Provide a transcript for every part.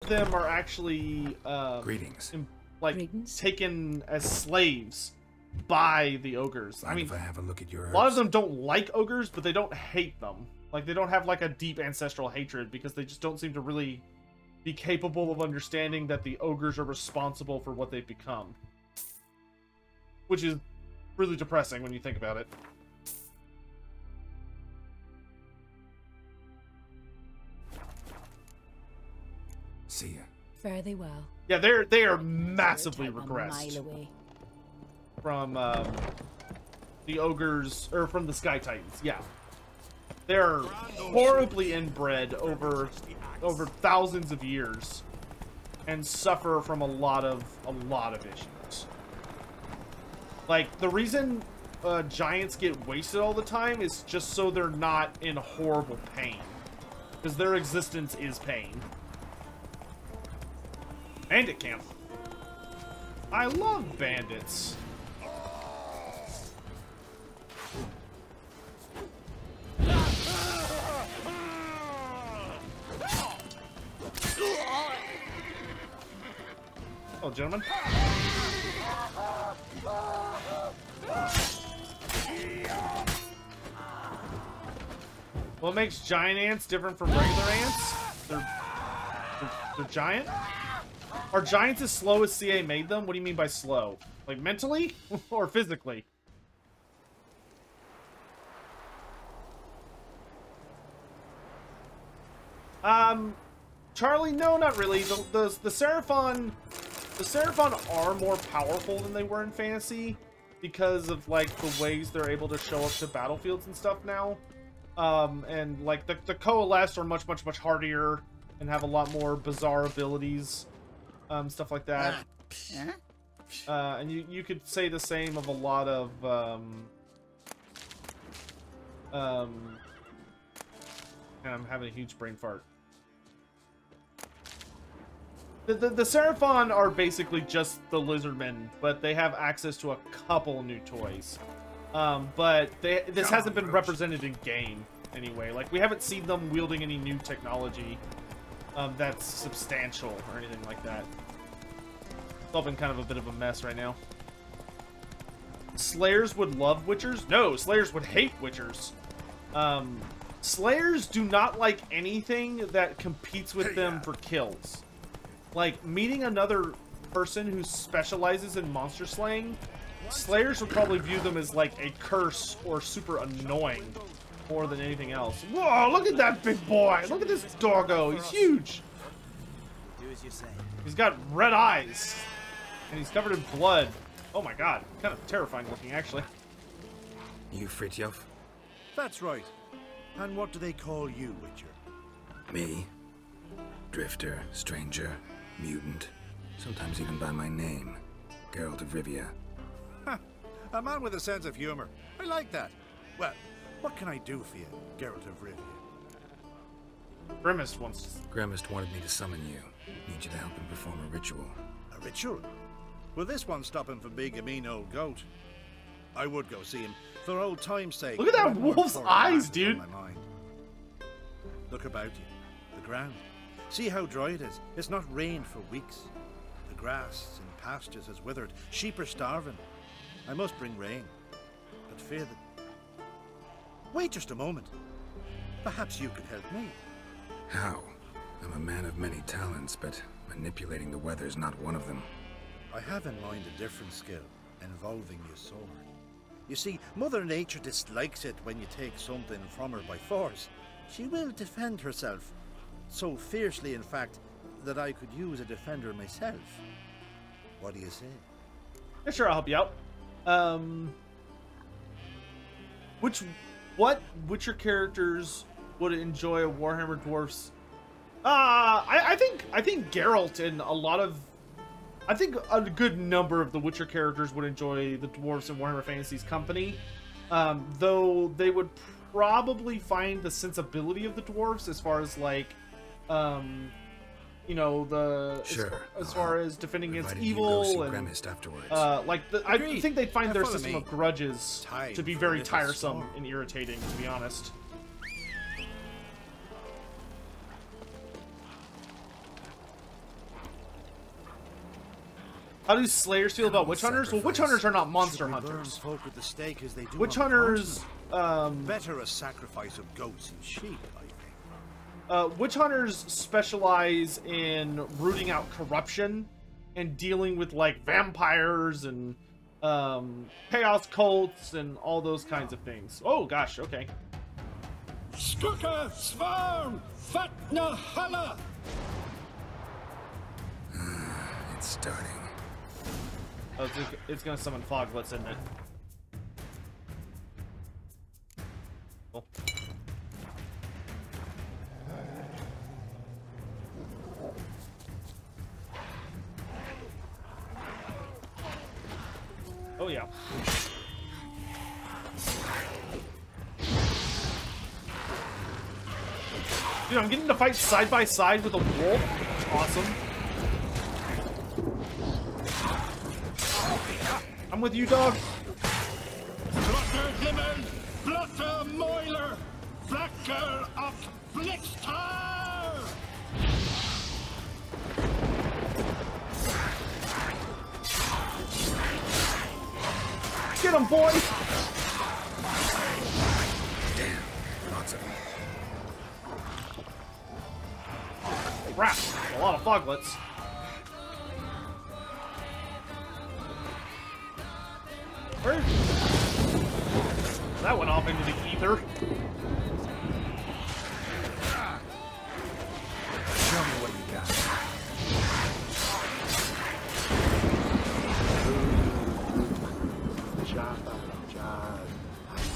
them are actually Greetings. taken as slaves by the ogres. Mind if I have a look at your herbs? A lot of them don't like ogres, but they don't hate them. Like, they don't have like a deep ancestral hatred because they just don't seem to really be capable of understanding that the ogres are responsible for what they've become. Which is really depressing when you think about it. See ya. Fare thee well. Yeah, they are massively regressed from the ogres, or from the Sky Titans. Yeah, they're horribly inbred over thousands of years, and suffer from a lot of issues. Like, the reason giants get wasted all the time is just so they're not in horrible pain, because their existence is pain. Bandit camp. I love bandits. Oh, gentlemen. What makes giant ants different from regular ants? They're giant? Are giants as slow as CA made them? What do you mean by slow? Like, mentally? Or physically? Charlie, no, not really. The Seraphon are more powerful than they were in Fantasy because of, like, the ways they're able to show up to battlefields and stuff now. And, like, the Coalesce are much hardier and have a lot more bizarre abilities. Stuff like that. And you could say the same of a lot of and I'm having a huge brain fart. The Seraphon are basically just the Lizardmen, but they have access to a couple new toys. But this hasn't been represented in game anyway. Like, we haven't seen them wielding any new technology that's substantial or anything like that. It's all been kind of a bit of a mess right now. Slayers would love Witchers? No, Slayers would hate Witchers. Slayers do not like anything that competes with them for kills. Like, meeting another person who specializes in monster slaying, Slayers would probably view them as like a curse or super annoying more than anything else. Whoa, look at that big boy! Look at this doggo, he's huge! Do as you say. He's got red eyes, and he's covered in blood. Oh my god, kind of terrifying looking, actually. You Fritjof? That's right. And what do they call you, Witcher? Me? Drifter, stranger, mutant, sometimes even by my name, Geralt of Rivia. Ha! A man with a sense of humor. I like that. Well, what can I do for you, Geralt of Rivia? Grimmist wants... Grimmist wanted me to summon you. Need you to help him perform a ritual. A ritual? Will this one stop him from being a mean old goat? I would go see him, for old time's sake. Look at that wolf's eyes, dude! Look about you. The ground. See how dry it is. It's not rained for weeks. The grass in pastures has withered. Sheep are starving. I must bring rain. But fear that... Wait just a moment. Perhaps you could help me. How? I'm a man of many talents, but manipulating the weather's not one of them. I have in mind a different skill, involving your sword. You see, Mother Nature dislikes it when you take something from her by force. She will defend herself. So fiercely, in fact, that I could use a defender myself. What do you say? Yeah, sure, I'll help you out. What Witcher characters would enjoy a Warhammer Dwarfs? I think Geralt and a lot of... I think a good number of the Witcher characters would enjoy the Dwarves in Warhammer Fantasy's company. Though they would probably find the sensibility of the Dwarves as far as, like, you know, the... Sure. As far as defending against evil and... afterwards. I think they'd find their system of grudges to be very tiresome and irritating, to be honest. How do Slayers feel about witch hunters? Well, witch hunters are not monster hunters. Folk at the stake as they do Witch on the hunters, continent. Better a sacrifice of goats and sheep, I think. witch hunters specialize in rooting out corruption and dealing with like vampires and chaos cults and all those kinds of things. Oh gosh, okay. Skuka Svarm Fatna Hala. It's starting. Oh, it's gonna summon foglets, isn't it? Cool. Oh yeah. Dude, I'm getting to fight side by side with a wolf. Awesome. I'm with you, dog. Blotter Himmel, Blotter Moiler, Blacker of Blixtar. Get him, boy! Damn, lots of them. Crap, a lot of foglets. Where? That went off into the ether. Show me what you got.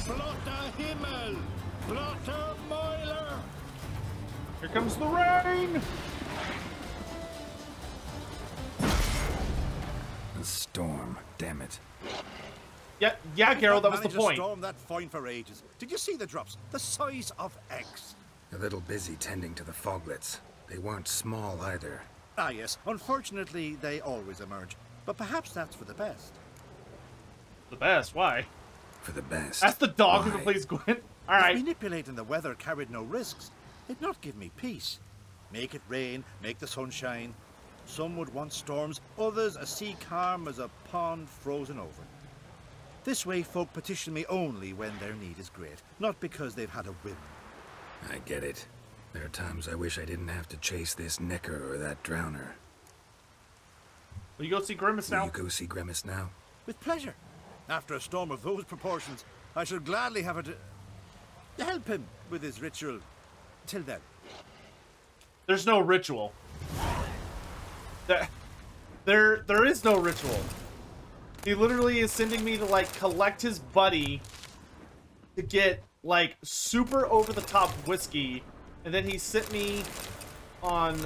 Blotter Himmel, Blotter Moiler. Here comes the rain! The storm, damn it. Yeah, Geralt, that was the Managed to point. storm that fine for ages. Did you see the drops? The size of eggs. A little busy tending to the foglets. They weren't small either. Ah, yes. Unfortunately, they always emerge. But perhaps that's for the best. The best, why? For the best. That's the dog who Why? plays Gwent. If Alright. manipulating the weather carried no risks, it'd not give me peace. Make it rain, make the sun shine. Some would want storms, others a sea calm as a pond frozen over. This way folk petition me only when their need is great, not because they've had a whim. I get it. There are times I wish I didn't have to chase this necker or that drowner. Will you go see Grimace Will now? you go see Grimace now? With pleasure. After a storm of those proportions, I shall gladly have it to help him with his ritual. Till then. There's no ritual. There is no ritual. He literally is sending me to, like, collect his buddy to get, like, super over-the-top whiskey, and then he sent me on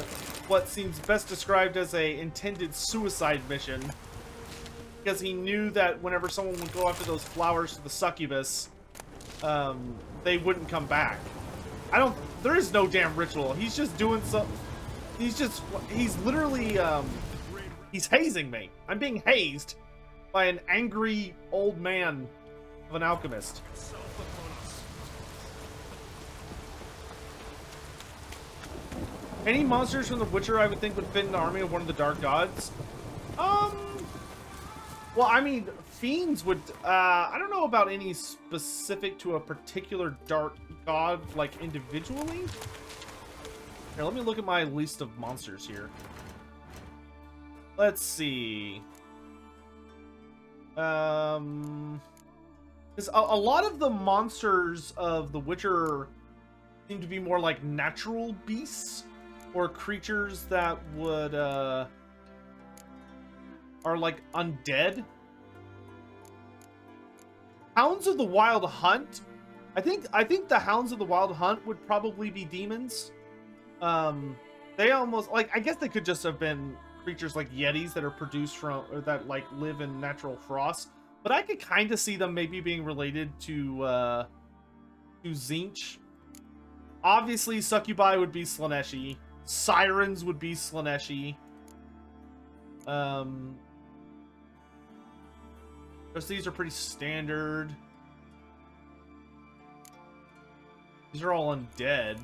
what seems best described as a intended suicide mission, because he knew that whenever someone would go after those flowers to the succubus, they wouldn't come back. There is no damn ritual. He's just doing some, he's literally, he's hazing me. I'm being hazed by an angry old man of an alchemist. Any monsters from The Witcher I would think would fit in the army of one of the dark gods? Well, I mean, fiends would, I don't know about any specific to a particular dark god, like, individually. Here, let me look at my list of monsters here. Let's see. Because a lot of the monsters of The Witcher seem to be more like natural beasts or creatures that would, are like undead. Hounds of the Wild Hunt. I think the Hounds of the Wild Hunt would probably be demons. They almost, like, I guess they could just have been creatures like yetis that are produced from, or that like live in natural frost. But I could kind of see them maybe being related to Tzeentch. Obviously, succubi would be Slaaneshi. Sirens would be Slaaneshi. Because these are pretty standard. These are all undead.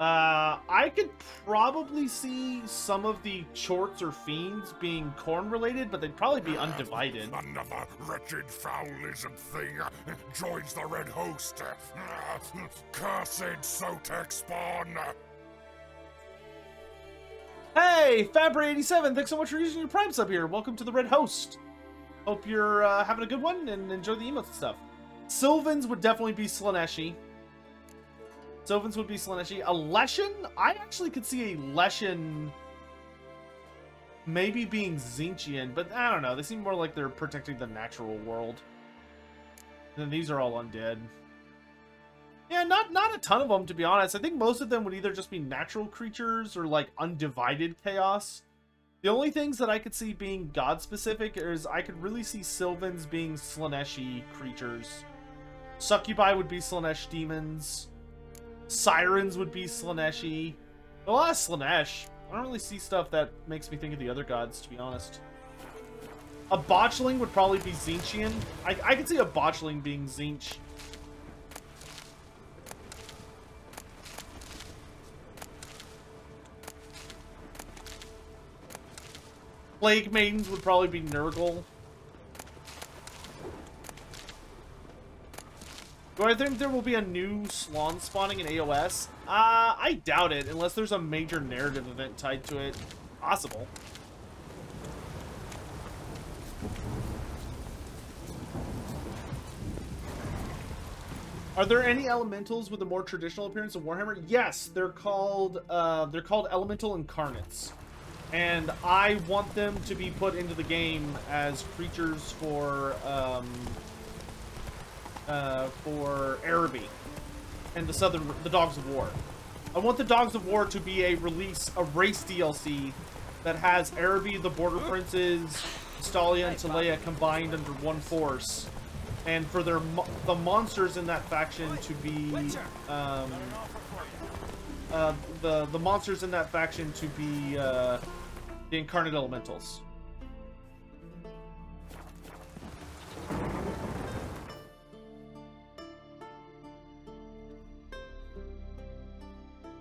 I could probably see some of the chorts or fiends being corn related, but they'd probably be undivided. Another wretched foul-lizard thing joins the Red Host. Cursed Sotek spawn. Hey, Fabry87, thanks so much for using your Prime sub here. Welcome to the Red Host. Hope you're having a good one and enjoy the emotes and stuff. Sylvans would definitely be Slaneshi. Sylvans would be Slaneshi. A Leshen? I actually could see a Leshen maybe being Zinchian, but I don't know. They seem more like they're protecting the natural world. And then these are all undead. Yeah, not a ton of them, to be honest. I think most of them would either just be natural creatures or, like, undivided chaos. The only things that I could see being god-specific is I could really see Sylvans being Slaneshi creatures. Succubi would be Slanesh demons. Sirens would be Slaneshi. A lot of Slanesh. I don't really see stuff that makes me think of the other gods, to be honest. A Botchling would probably be Zinchian. I could see a Botchling being Zinch. Plague Maidens would probably be Nurgle. Do I think there will be a new Slon spawning in AOS? I doubt it, unless there's a major narrative event tied to it. Possible. Are there any elementals with a more traditional appearance of Warhammer? Yes, they're called elemental incarnates. And I want them to be put into the game as creatures for Araby and the Dogs of War. I want the Dogs of War to be a race DLC that has Araby, the Border Princes, Stalia, and Talea combined under one force, and for the monsters in that faction to be the monsters in that faction to be the incarnate elementals.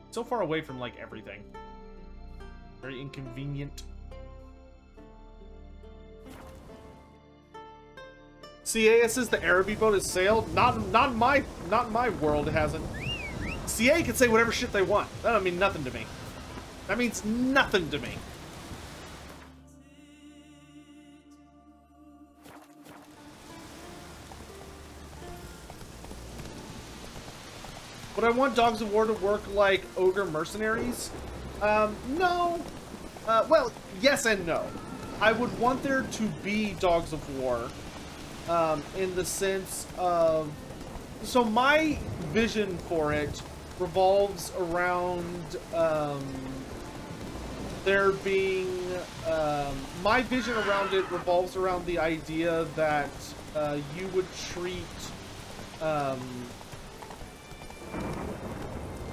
So far away from, like, everything. Very inconvenient. CA says the Araby boat has sailed. Not in my world, it hasn't. CA can say whatever shit they want. That don't mean nothing to me. That means nothing to me. Would I want Dogs of War to work like Ogre Mercenaries? No. Well, yes and no. I would want there to be Dogs of War, in the sense of... So my vision for it revolves around, there being... my vision around it revolves around the idea that you would treat...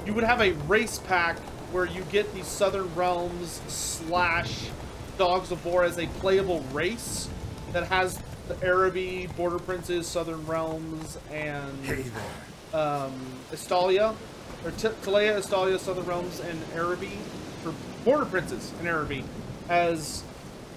you would have a race pack where you get the Southern Realms / Dogs of War as a playable race that has the Araby, Border Princes, Southern Realms, and Estalia, or Talea, Estalia, Southern Realms, and Araby, or Border Princes and Araby as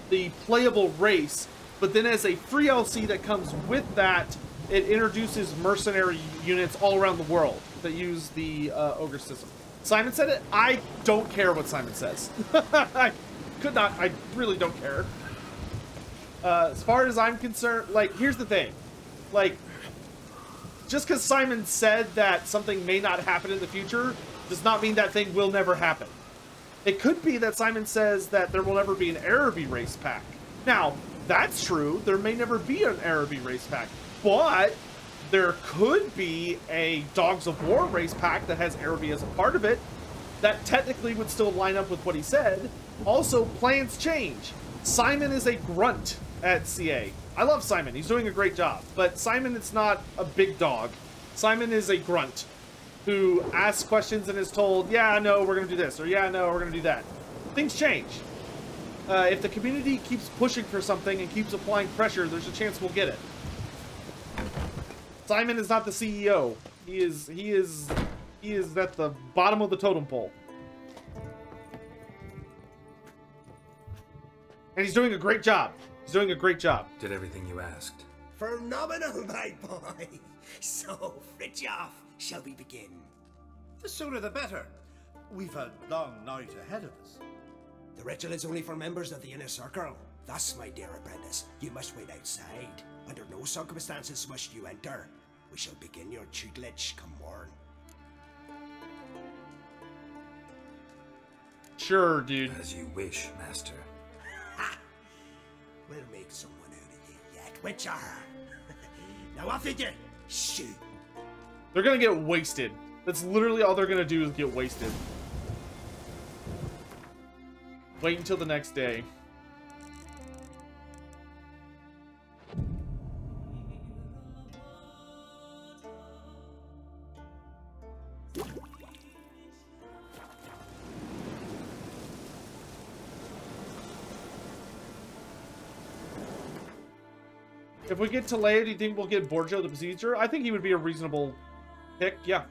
the playable race, but then as a free LC that comes with that, it introduces mercenary units all around the world that use the Ogre system. Simon said it. I don't care what Simon says. I really don't care. As far as I'm concerned, like, here's the thing. Like, just because Simon said that something may not happen in the future does not mean that thing will never happen. It could be that Simon says that there will never be an Araby race pack. Now, that's true. There may never be an Araby race pack. But there could be a Dogs of War race pack that has Araby as a part of it. That technically would still line up with what he said. Also, plans change. Simon is a grunt at CA. I love Simon. He's doing a great job. But Simon is not a big dog. Simon is a grunt who asks questions and is told, yeah, no, we're going to do this. Or, yeah, no, we're going to do that. Things change. If the community keeps pushing for something and keeps applying pressure, there's a chance we'll get it. Simon is not the CEO. He is He is at the bottom of the totem pole. And he's doing a great job. He's doing a great job. Did everything you asked. Phenomenal, my boy. So, Fritjof, shall we begin? The sooner the better. We've a long night ahead of us. The ritual is only for members of the inner circle. Thus, my dear apprentice, you must wait outside. Under no circumstances must you enter. We shall begin your tutelage come morn. Sure, dude. As you wish, master. Ha! We'll make someone out of you yet, Witcher. Now off with you. Shoot. They're gonna get wasted. That's literally all they're gonna do is get wasted. Wait until the next day. If we get Talea, do you think we'll get Borgio the Besieger? I think he would be a reasonable pick, yeah.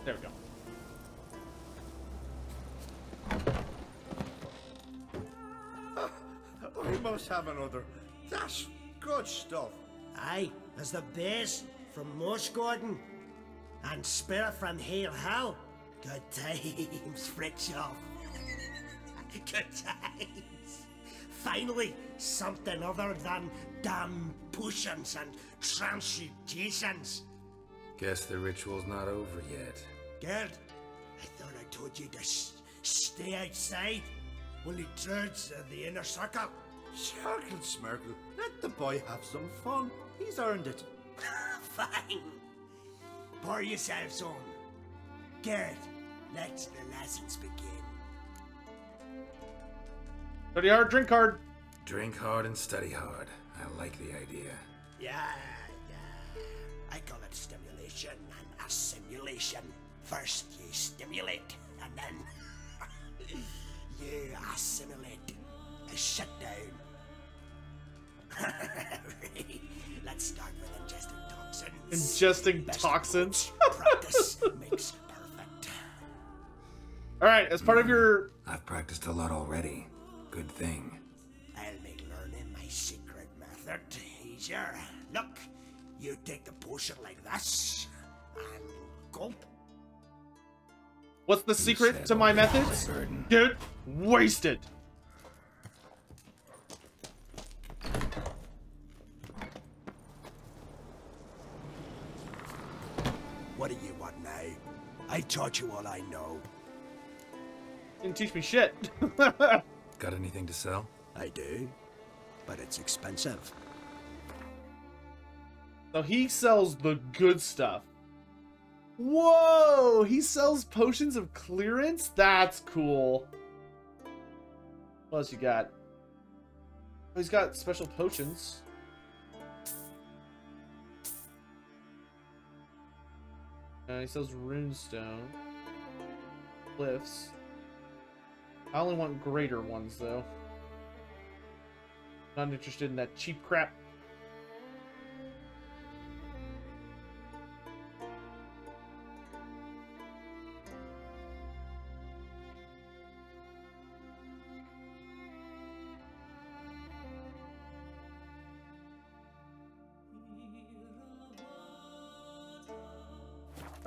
There we go. We must have another. That's good stuff. Aye, as the base from Mosh Gordon and Spirit from Hail Hell. Good times, Fritjof. Good times. Finally, something other than damn potions and transmutations. Guess the ritual's not over yet. Good. I thought I told you to stay outside. Only druids of the inner circle. Smirkle, Smirkle. Let the boy have some fun. He's earned it. Fine. Pour yourselves on. Good. Let the lessons begin. Study hard, drink hard. Drink hard and study hard. I like the idea. Yeah. I call it stimulation and assimilation. First you stimulate, and then you assimilate. A shutdown. Let's start with ingesting toxins. Ingesting Best toxins. Practice makes perfect. Alright, as part of your... I've practiced a lot already. Good thing. I'll make learning my secret method easier. Look, you take the potion like this, and gulp. What's the secret to my methods? Get wasted. What do you want now? I taught you all I know. Didn't teach me shit. Got anything to sell? I do, but it's expensive. So he sells the good stuff. Whoa! He sells potions of clearance? That's cool. What else you got? Oh, he's got special potions. He sells runestone. Glyphs. I only want greater ones, though. Not interested in that cheap crap.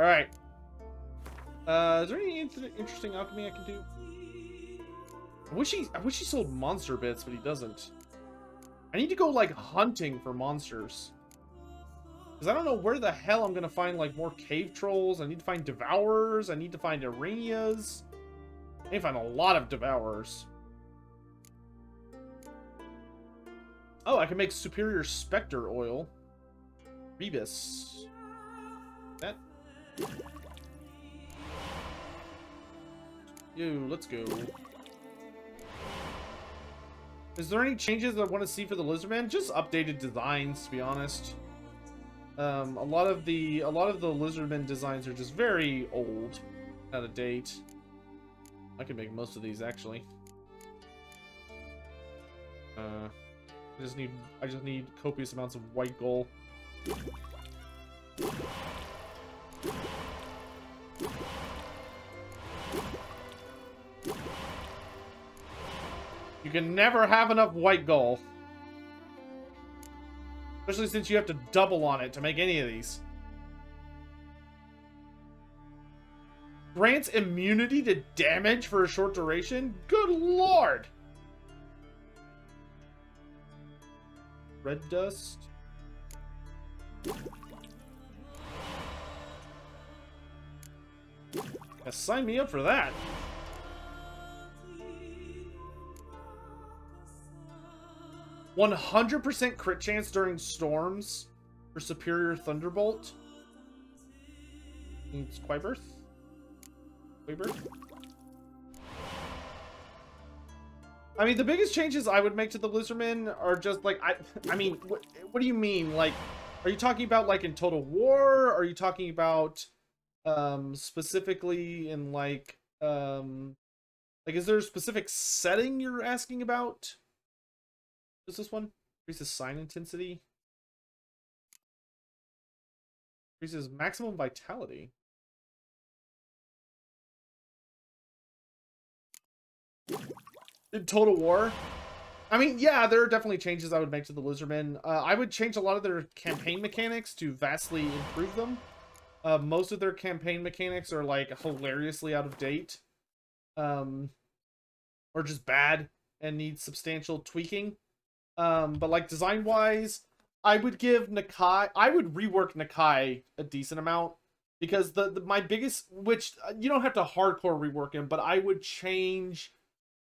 Alright. Is there any interesting alchemy I can do? I wish he sold monster bits, but he doesn't. I need to go, like, hunting for monsters. Because I don't know where the hell I'm going to find, like, more cave trolls. I need to find devourers. I need to find araneas. I need to find a lot of devourers. Oh, I can make superior specter oil. Rebus. That. Yo, let's go. Is there any changes I want to see for the Lizardman? Just updated designs, to be honest. A lot of the Lizardman designs are just very old, out of date. I can make most of these actually. I just need copious amounts of white gold. You can never have enough white gold. Especially since you have to double on it to make any of these. Grants immunity to damage for a short duration? Good lord! Red dust. Yeah, sign me up for that. "100% crit chance during storms for superior thunderbolt." It's Quibirth. I mean, the biggest changes I would make to the Lizardmen are just like, I mean, what do you mean? Like, are you talking about like in Total War? Are you talking about specifically in like is there a specific setting you're asking about? What's this one? Increases sign intensity. Increases maximum vitality. In Total War? I mean, yeah, there are definitely changes I would make to the Lizardmen. I would change a lot of their campaign mechanics to vastly improve them. Most of their campaign mechanics are like hilariously out of date. Or just bad and need substantial tweaking. But like design-wise, I would give Nakai... I would rework Nakai a decent amount. Because my biggest... Which, you don't have to hardcore rework him, but I would change...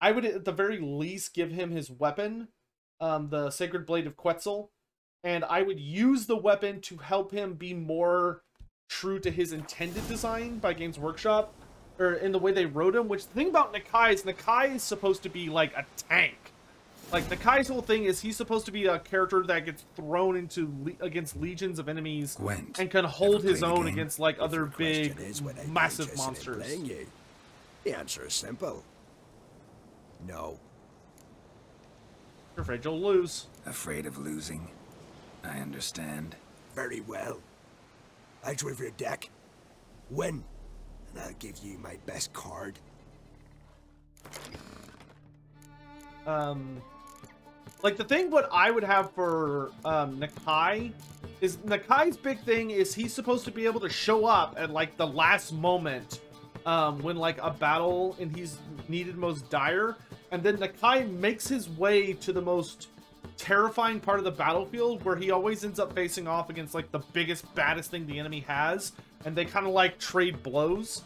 I would, at the very least, give him his weapon, the Sacred Blade of Quetzal, and I would use the weapon to help him be more true to his intended design by Games Workshop, or in the way they wrote him, which the thing about Nakai is supposed to be like a tank. Like, Nakai's whole thing is he's supposed to be a character that gets thrown into against legions of enemies Gwent, and can hold his own against, like, other big, massive monsters. The answer is simple. No. You're afraid you'll lose. Afraid of losing. I understand. Very well. I draw your deck. Win. And I'll give you my best card. Like, the thing what I would have for, Nakai is Nakai's big thing is he's supposed to be able to show up at, like, the last moment, when, like, a battle and he's needed most dire. And then Nakai makes his way to the most terrifying part of the battlefield where he always ends up facing off against, like, the biggest, baddest thing the enemy has. And they kind of, like, trade blows.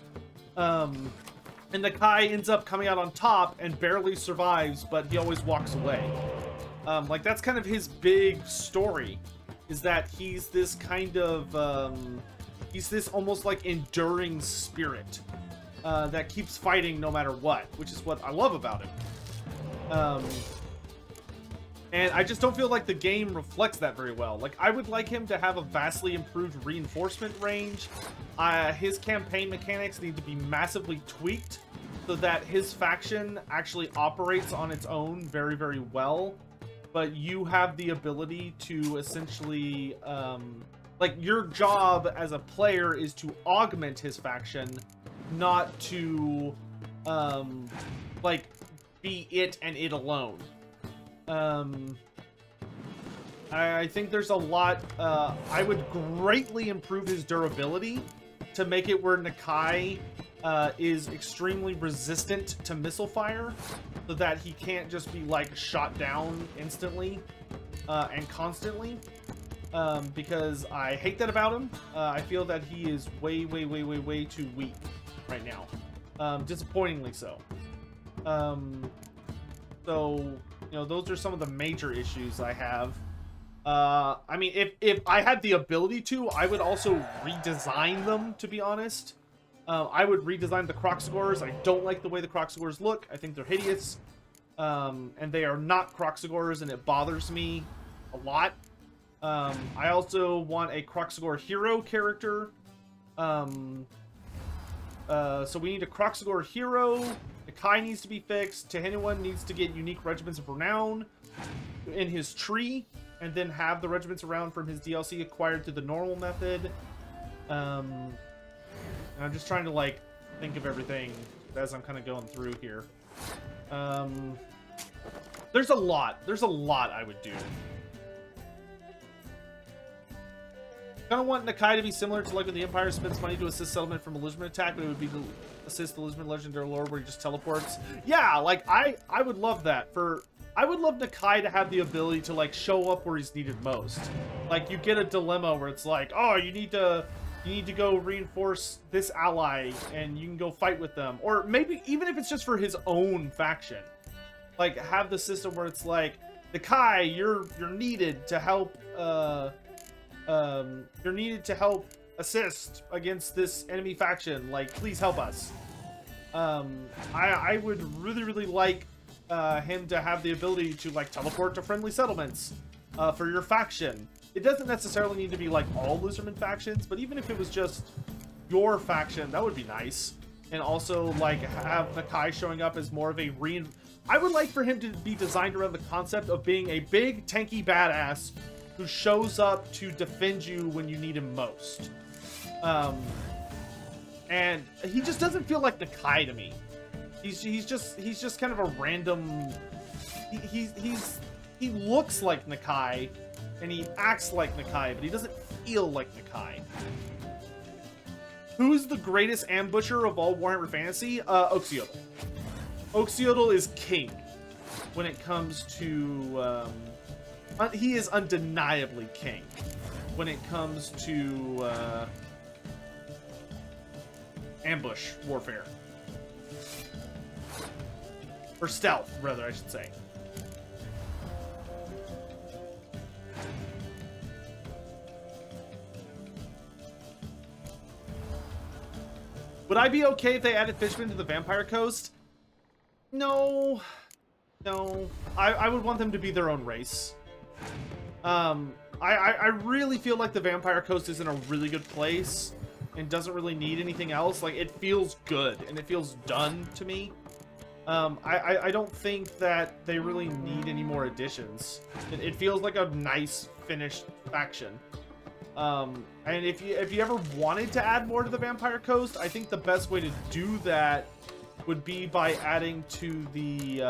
And Nakai ends up coming out on top and barely survives, but he always walks away. Like, that's kind of his big story, is that he's this kind of, he's this almost, like, enduring spirit that keeps fighting no matter what, which is what I love about him. And I just don't feel like the game reflects that very well. Like, I would like him to have a vastly improved reinforcement range. His campaign mechanics need to be massively tweaked so that his faction actually operates on its own very, very well. But you have the ability to essentially, like, your job as a player is to augment his faction, not to, like, be it and it alone. I think there's a lot, I would greatly improve his durability to make it where Nakai is extremely resistant to missile fire, so that he can't just be, like, shot down instantly and constantly, because I hate that about him. I feel that he is way too weak right now, disappointingly so. So, you know, those are some of the major issues I have. I mean, if I had the ability to, I would also redesign them, to be honest. I would redesign the Croxagores. I don't like the way the Croxagores look. I think they're hideous. And they are not Croxagores, and it bothers me a lot. I also want a Croxagore hero character. So we need a Croxagore hero. Nakai needs to be fixed. Teheniwan needs to get unique regiments of renown. in his tree, and then have the regiments around from his DLC acquired through the normal method. I'm just trying to like think of everything as I'm kind of going through here. There's a lot I would do. Kind of want Nakai to be similar to like when the Empire spends money to assist settlement from a Elysian attack, but it would be to assist the Elysian legendary lord where he just teleports. Yeah, like I would love that. I would love Nakai to have the ability to like show up where he's needed most. Like you get a dilemma where it's like, oh, you need to go reinforce this ally and you can go fight with them, or maybe even if it's just for his own faction. Like have the system where it's like, Nakai, you're needed to help. You're needed to help assist against this enemy faction. Like, please help us. I would really like him to have the ability to like teleport to friendly settlements for your faction. It doesn't necessarily need to be like all Lizardman factions, but even if it was just your faction, that would be nice. And also like have Nakai showing up as more of a I would like for him to be designed around the concept of being a big tanky badass who shows up to defend you when you need him most. And he just doesn't feel like Nakai to me. He's just kind of a random. He looks like Nakai, and he acts like Nakai, but he doesn't feel like Nakai. Who's the greatest ambusher of all Warhammer Fantasy? Oxiodal. Oxiodal is king when it comes to. He is undeniably king when it comes to ambush warfare. Or stealth, rather, I should say. Would I be okay if they added Fishmen to the Vampire Coast? No. No. I would want them to be their own race. I really feel like the Vampire Coast is in a really good place and doesn't really need anything else. Like, it feels good and it feels done to me. I don't think that they really need any more additions. It feels like a nice finished faction. And if you ever wanted to add more to the Vampire Coast, I think the best way to do that would be by adding to the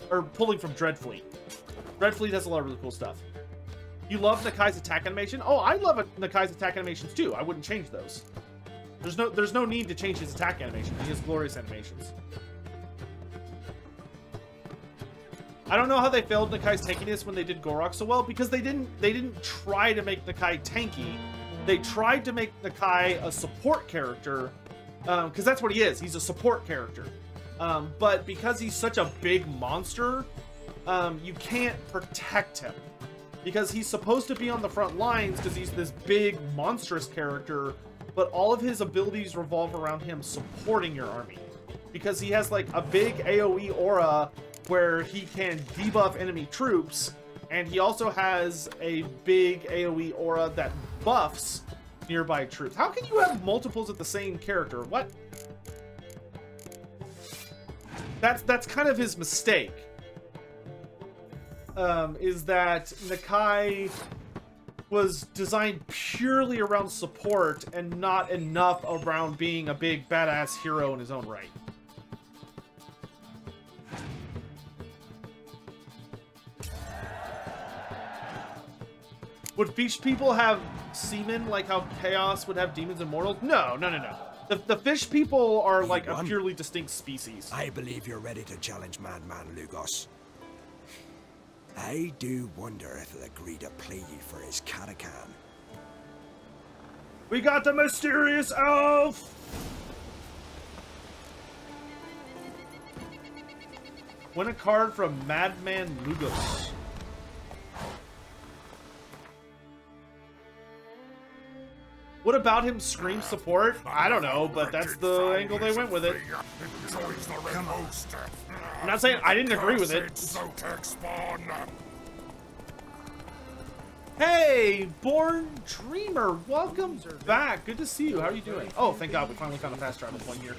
or pulling from Dreadfleet. Dreadfleet has a lot of really cool stuff. You love Nakai's attack animation? Oh, I love Nakai's attack animations too. I wouldn't change those. There's no need to change his attack animation. He has glorious animations. I don't know how they failed Nakai's tankiness when they did Gorok so well, because they didn't try to make Nakai tanky. They tried to make Nakai a support character, because that's what he is. He's a support character. But because he's such a big monster, you can't protect him. Because he's supposed to be on the front lines because he's this big, monstrous character, but all of his abilities revolve around him supporting your army. Because he has like a big AoE aura where he can debuff enemy troops, and he also has a big AoE aura that buffs nearby troops. How can you have multiples of the same character? What? That's kind of his mistake. Is that Nakai was designed purely around support and not enough around being a big badass hero in his own right. Would fish people have seamen like how Chaos would have demons and mortals? No. The fish people are like a purely distinct species. I believe you're ready to challenge Madman Lugos. I do wonder if he'll agree to play you for his Katakan. We got the mysterious elf! Win a card from Madman Lugos. What about him scream support? I don't know, but that's the angle they went with it. I'm not saying I didn't agree with it. Hey, Born Dreamer, welcome back. Good to see you. How are you doing? Oh, thank God, we finally found a fast travel point here.